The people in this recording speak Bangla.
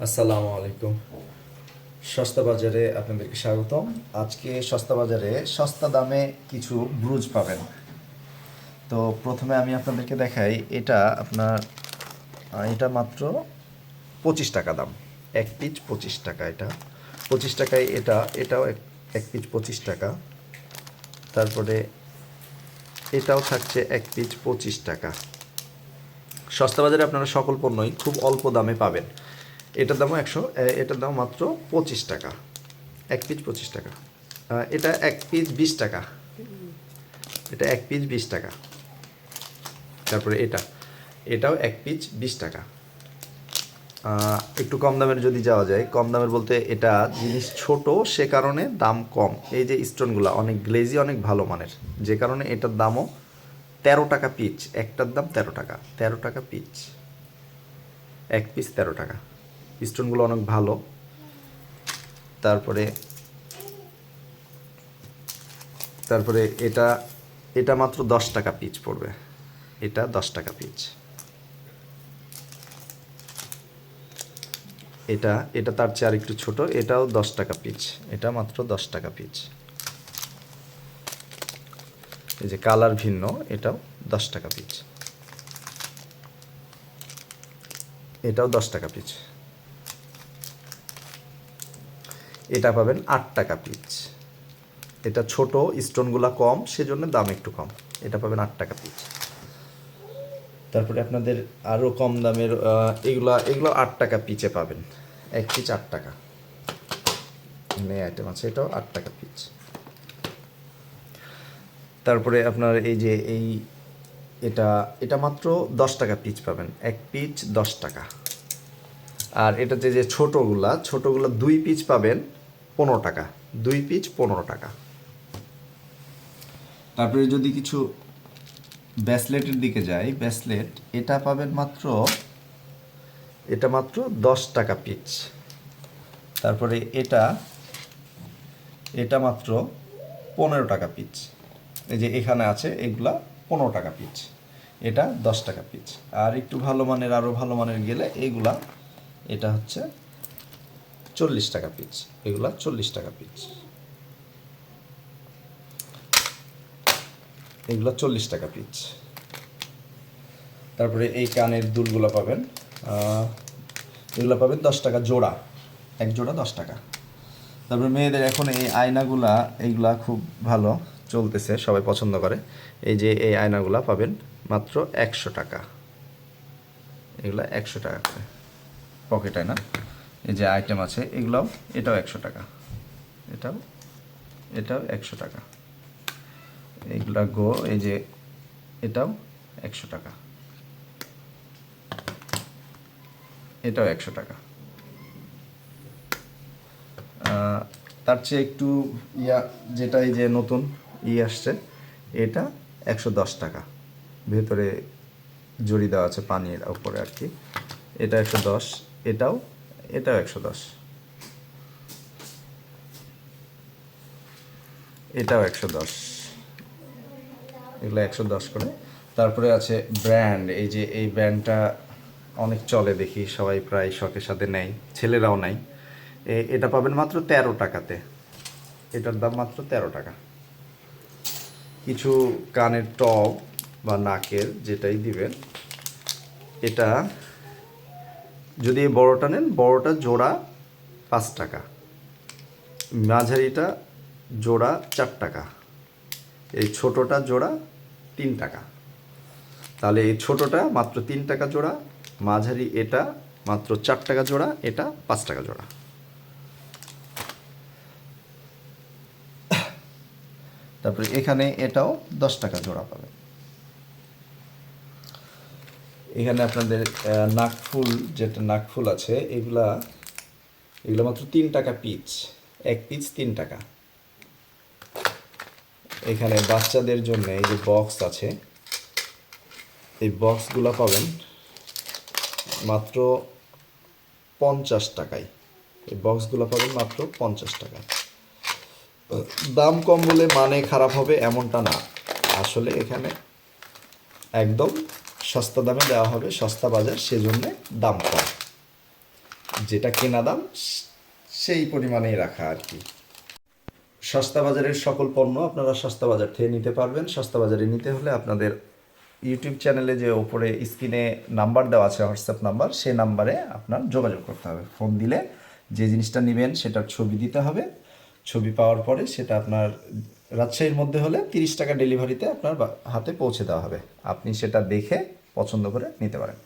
আসসালামু আলাইকুম। সস্তা বাজারে আপনাদেরকে স্বাগতম। আজকে সস্তা বাজারে সস্তা দামে কিছু ব্রুজ পাবেন। তো প্রথমে আমি আপনাদেরকে দেখাই, এটা আপনার এটা মাত্র 25 টাকা দাম। এক পিস 25 টাকা, এটা 25 টাকায়। এটাও এক পিস 25 টাকা। তারপরে এটাও থাকছে এক পিস 25 টাকা। সস্তা বাজারে আপনারা সকল পণ্যই খুব অল্প দামে পাবেন। এটার দামও এটার দাম মাত্র 25 টাকা। এক পিস 25 টাকা। এটা এক পিস 20 টাকা। এটা এক পিস 20 টাকা। তারপরে এটাও এক পিস 20 টাকা। একটু কম দামের যদি যাওয়া যায়, কম দামের বলতে এটা জিনিস ছোট, সে কারণে দাম কম। এই যে স্টোনগুলো অনেক গ্লেজি, অনেক ভালো মানের, যে কারণে এটার দামও 13 টাকা পিস। একটার দাম 13 টাকা। 13 টাকা পিস, এক পিস 13 টাকা। স্টোনগুলো অনেক ভালো। তারপরে তারপরে এটা এটা মাত্র 10 টাকা পিস পড়বে। এটা 10 টাকা পিস। এটা তার চেয়ে আর একটু ছোট, এটাও 10 টাকা পিস। এটা মাত্র 10 টাকা পিস। এই যে কালার ভিন্ন, এটাও 10 টাকা পিস। এটাও 10 টাকা পিস। এটা পাবেন 8 টাকা পিস। এটা ছোট, স্টোনগুলা কম, সেজন্য দাম একটু কম। এটা পাবেন 8 টাকা পিস। তারপরে আপনাদের আরও কম দামের এগুলো 8 টাকা পিচে পাবেন। এক পিস 8 টাকা। এখানে আইটেম আছে, এটাও 8 টাকা পিস। তারপরে আপনার এই যে এটা এটা মাত্র 10 টাকা পিস পাবেন। এক পিস 10 টাকা। আর এটাতে যে ছোটোগুলা 2 পিস পাবেন 15 টাকা। 2 পিস 15 টাকা। তারপরে যদি কিছু ব্রেসলেটের দিকে যাই, ব্রেসলেট এটা পাবেন মাত্র 10 টাকা পিস। তারপরে এটা মাত্র 15 টাকা পিস। এই যে এখানে আছে, এগুলা 15 টাকা পিস। এটা 10 টাকা পিস। আর একটু আরও ভালো মানের গেলে এটা হচ্ছে 40 টাকা পিস। এগুলা 40 টাকা পিস। এগুলো 40 টাকা পিস। তারপরে এই কানের দুলগুলো পাবেন, এগুলো পাবেন 10 টাকা জোড়া। এক জোড়া 10 টাকা। তারপরে মেয়েদের এখন এই আয়নাগুলা, এইগুলা খুব ভালো চলতেছে, সবাই পছন্দ করে। এই যে এই আয়নাগুলা পাবেন মাত্র 100 টাকা। এগুলা 100 টাকা করে পকেট আয়না। এই যে আইটেম আছে এটাও 100 টাকা। এটাও 100 টাকা। এইগুলা এই যে এটাও 100 টাকা। এটাও 100 টাকা। তার চেয়ে একটু যেটা এই যে নতুন আসছে, এটা 110 টাকা। ভেতরে জড়ি দেওয়া আছে পানির উপরে আর কি। এটা 110। এটাও 110। এটাও 110। এগুলো 110 করে। তারপরে আছে ব্র্যান্ড। এই যে এই ব্র্যান্ডটা অনেক চলে, দেখি সবাই প্রায় শখের সাথে নেয়, ছেলেরাও নেয়। এটা পাবেন মাত্র 13 টাকাতে। এটার দাম মাত্র 13 টাকা। কিছু কানের টপ বা নাকের যেটাই দিবেন, এটা যদি বড়টা নেন, বড়টা জোড়া 5 টাকা। মাঝারিটা জোড়া 4 টাকা। এই ছোটোটা জোড়া 3 টাকা। তাহলে এই ছোটোটা মাত্র 3 টাকা জোড়া, মাঝারি এটা মাত্র 4 টাকা জোড়া, এটা 5 টাকা জোড়া। তারপরে এখানে এটাও 10 টাকা জোড়া পাবেন। এখানে আপনাদের নাকফুল আছে, এগুলা মাত্র 3 টাকা পিস। এক পিস 3 টাকা। এখানে বাচ্চাদের জন্য এই যে বক্স আছে, এই বক্সগুলো পাবেন মাত্র 50 টাকায়। এই বক্সগুলো পাবেন মাত্র 50 টাকায়। দাম কম বলে মানে খারাপ হবে এমনটা না, আসলে এখানে একদম সস্তা দামে দেওয়া হবে, সস্তা বাজার, সেজন্য দাম কম। যেটা কেনা দাম সেই পরিমাণেই রাখা আর কি। সস্তা বাজারের সকল পণ্য আপনারা সস্তা বাজার থেকে নিতে পারবেন। সস্তা বাজারে নিতে হলে আপনাদের ইউটিউব চ্যানেলে যে ওপরে স্ক্রিনে নাম্বার দেওয়া আছে, হোয়াটসঅ্যাপ নাম্বার, সেই নাম্বারে আপনার যোগাযোগ করতে হবে। ফোন দিলে যে জিনিসটা নেবেন সেটার ছবি দিতে হবে। ছবি পাওয়ার পরে সেটা আপনার রাজশাহীর মধ্যে হলে 30 টাকা ডেলিভারিতে আপনার হাতে পৌঁছে দেওয়া হবে। আপনি সেটা দেখে পছন্দ করে নিতে পারেন।